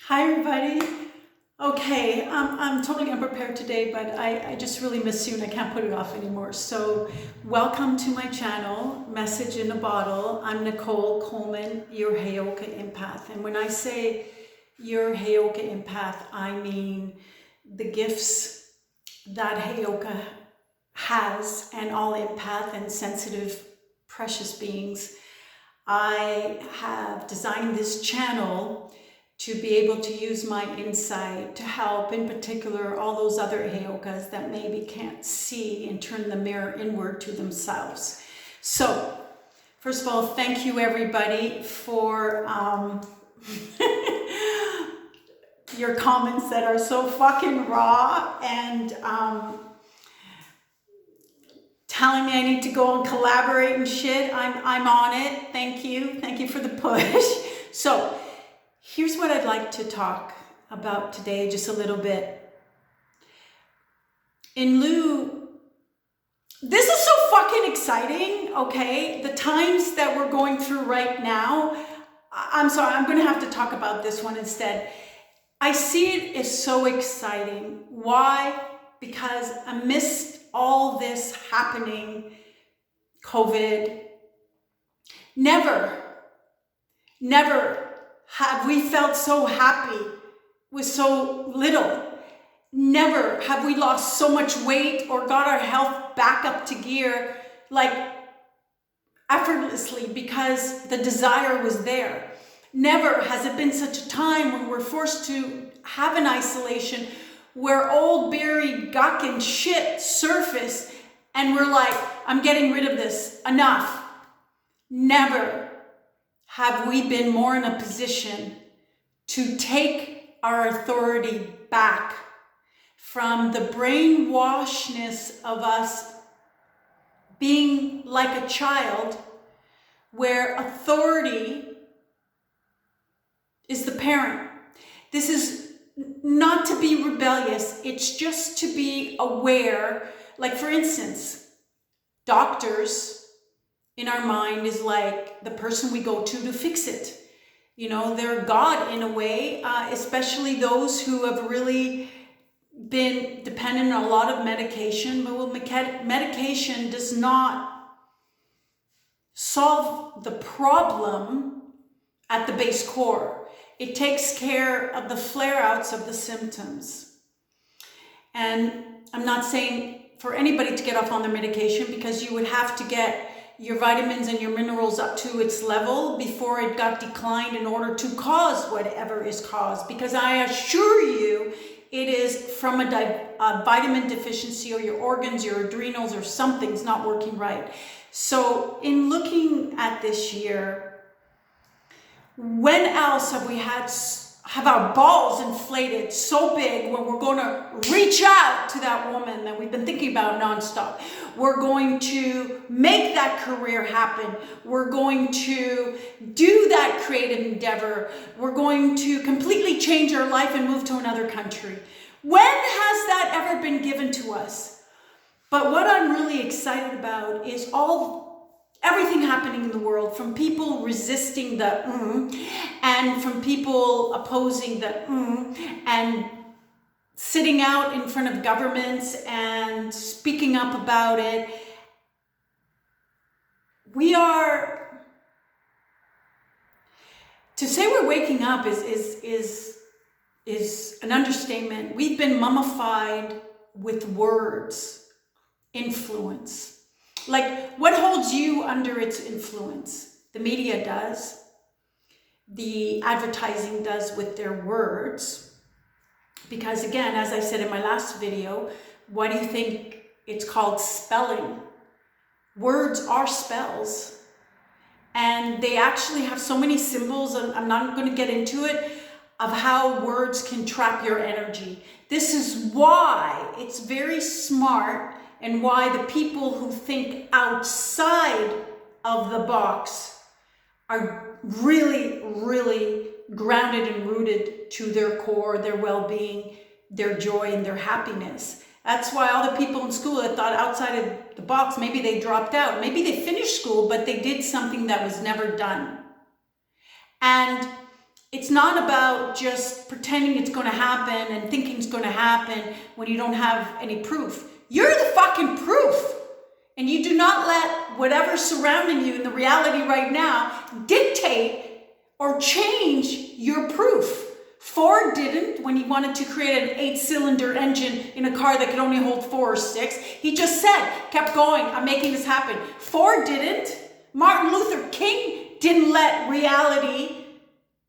Hi everybody. Okay, I'm totally unprepared today, but I just really miss you and I can't put it off anymore. So welcome to my channel, Message in a Bottle. I'm Nicole Coleman, your HEYOKA empath. And when I say your HEYOKA empath, I mean the gifts that HEYOKA has and all empath and sensitive, precious beings. I have designed this channel to be able to use my insight to help, in particular, all those other HEYOKAs that maybe can't see and turn the mirror inward to themselves. So, first of all, thank you everybody for your comments that are so fucking raw and telling me I need to go and collaborate and shit. I'm on it. Thank you for the push. So, here's what I'd like to talk about today, just a little bit. This is so fucking exciting, okay? The times that we're going through right now, I'm sorry, I'm gonna have to talk about this one instead. I see it as so exciting. Why? Because amidst all this happening, COVID, never have we felt so happy with so little. Never have we lost so much weight or got our health back up to gear like effortlessly because the desire was there. Never has it been such a time when we're forced to have an isolation where old buried guck and shit surface and we're like, I'm getting rid of this, enough. Never have we been more in a position to take our authority back from the brainwashedness of us being like a child where authority is the parent. This is not to be rebellious, it's just to be aware. Like for instance, doctors in our mind is like the person we go to fix it. You know, they're God in a way, especially those who have really been dependent on a lot of medication. But medication does not solve the problem at the base core. It takes care of the flare-outs of the symptoms. And I'm not saying for anybody to get off on their medication, because you would have to get your vitamins and your minerals up to its level before it got declined in order to cause whatever is caused. Because I assure you, it is from a vitamin deficiency, or your organs, your adrenals, or something's not working right. So in looking at this year, when else have we have our balls inflated so big when we're going to reach out to that woman that we've been thinking about nonstop? We're going to make that career happen. We're going to do that creative endeavor. We're going to completely change our life and move to another country. When has that ever been given to us? But what I'm really excited about is everything happening in the world, from people resisting the and from people opposing the and sitting out in front of governments and speaking up about it. To say we're waking up is an understatement. We've been mummified with words, influence. Like, what holds you under its influence? The media does. The advertising does with their words. Because again, as I said in my last video, why do you think it's called spelling? Words are spells. And they actually have so many symbols, and I'm not going to get into it, of how words can trap your energy. This is why it's very smart, and why the people who think outside of the box are really, really grounded and rooted to their core, their well-being, their joy, and their happiness. That's why all the people in school that thought outside of the box, maybe they dropped out. Maybe they finished school, but they did something that was never done. And it's not about just pretending it's going to happen and thinking it's going to happen when you don't have any proof. You're the fucking proof. And you do not let whatever's surrounding you in the reality right now dictate or change your proof. Ford didn't when he wanted to create an 8-cylinder engine in a car that could only hold 4 or 6. He just said, kept going, I'm making this happen. Ford didn't. Martin Luther King didn't let reality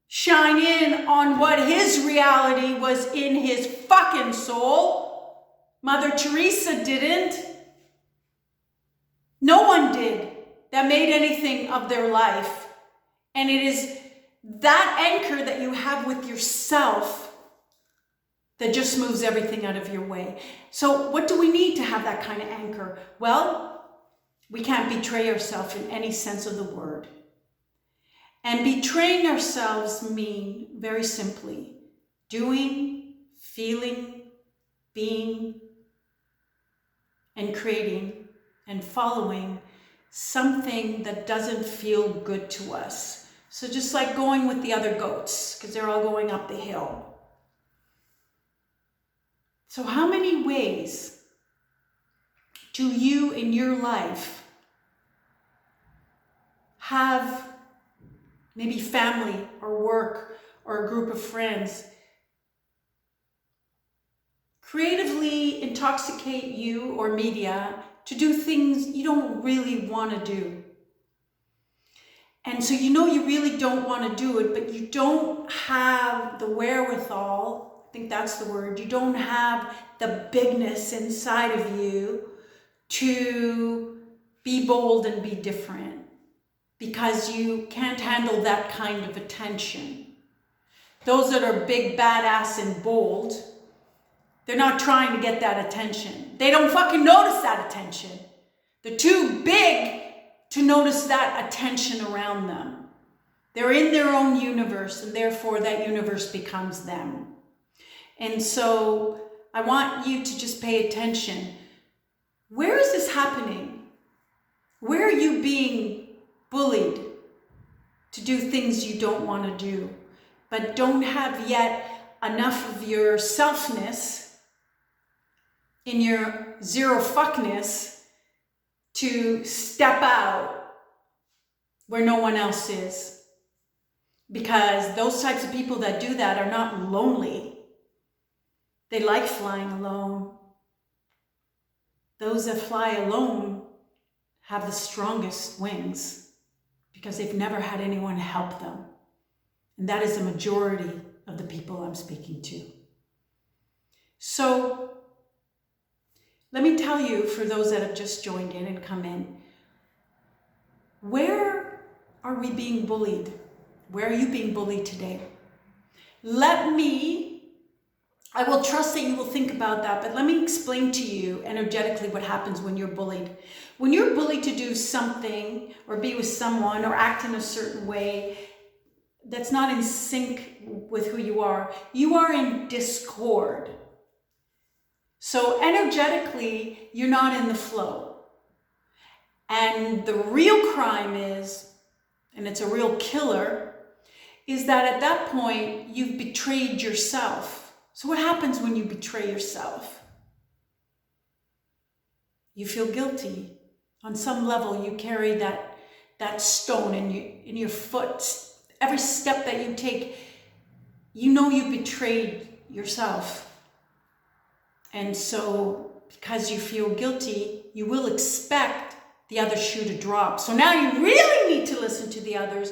shine in on what his reality was in his fucking soul. Mother Teresa didn't. No one did that made anything of their life. And it is that anchor that you have with yourself that just moves everything out of your way. So what do we need to have that kind of anchor? Well, we can't betray ourselves in any sense of the word. And betraying ourselves mean, very simply, doing, feeling, being, and creating and following something that doesn't feel good to us. So just like going with the other goats, because they're all going up the hill. So how many ways do you in your life have maybe family or work or a group of friends creatively intoxicate you or media to do things you don't really want to do? And so you know you really don't want to do it, but you don't have the wherewithal, I think that's the word, you don't have the bigness inside of you to be bold and be different because you can't handle that kind of attention. Those that are big, badass, and bold, they're not trying to get that attention. They don't fucking notice that attention. They're too big to notice that attention around them. They're in their own universe, and therefore that universe becomes them. And so I want you to just pay attention. Where is this happening? Where are you being bullied to do things you don't want to do, but don't have yet enough of your selfness in your zero fuckness to step out where no one else is? Because those types of people that do that are not lonely. They like flying alone. Those that fly alone have the strongest wings because they've never had anyone help them. And that is the majority of the people I'm speaking to. So let me tell you, for those that have just joined in and come in, where are we being bullied? Where are you being bullied today? I will trust that you will think about that, but let me explain to you energetically what happens when you're bullied. When you're bullied to do something or be with someone or act in a certain way that's not in sync with who you are in discord. So energetically, you're not in the flow. And the real crime is, and it's a real killer, is that at that point, you've betrayed yourself. So what happens when you betray yourself? You feel guilty. On some level, you carry that stone in your foot. Every step that you take, you know you betrayed yourself. And so, because you feel guilty, you will expect the other shoe to drop. So now you really need to listen to the others,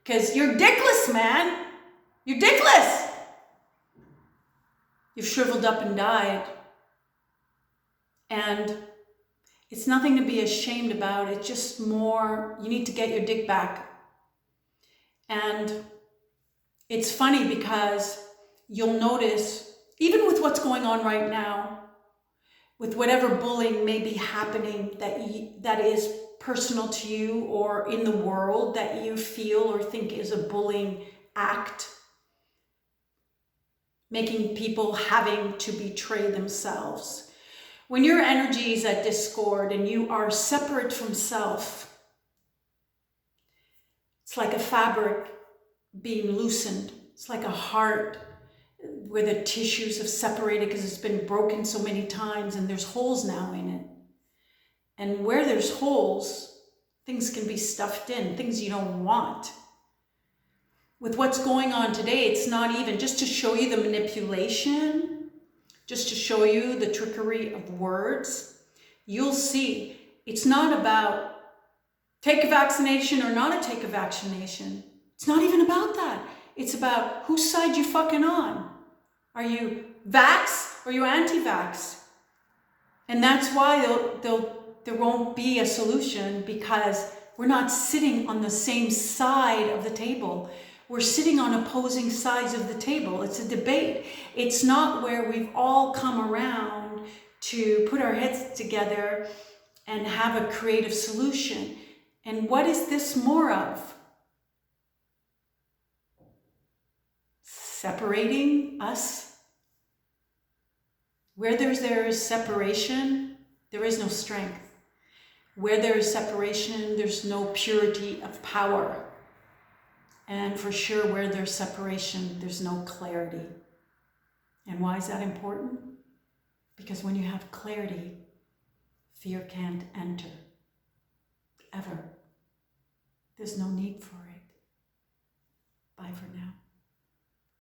because you're dickless, man. You're dickless. You've shriveled up and died. And it's nothing to be ashamed about. It's just more, you need to get your dick back. And it's funny because you'll notice, even with what's going on right now, with whatever bullying may be happening that is personal to you or in the world that you feel or think is a bullying act, making people having to betray themselves. When your energy is at discord and you are separate from self, it's like a fabric being loosened It's like a heart where the tissues have separated because it's been broken so many times and there's holes now in it. And where there's holes, things can be stuffed in, things you don't want. With what's going on today, it's not even just to show you the manipulation, just to show you the trickery of words. You'll see it's not about take a vaccination or not take a vaccination. It's not even about that. It's about whose side you fucking on. Are you vax or are you anti-vax? And that's why there won't be a solution, because we're not sitting on the same side of the table. We're sitting on opposing sides of the table. It's a debate. It's not where we've all come around to put our heads together and have a creative solution. And what is this more of? Separating us. Where there is separation, there is no strength. Where there is separation, there's no purity of power. And for sure, where there's separation, there's no clarity. And why is that important? Because when you have clarity, fear can't enter. Ever. There's no need for it. Bye for now.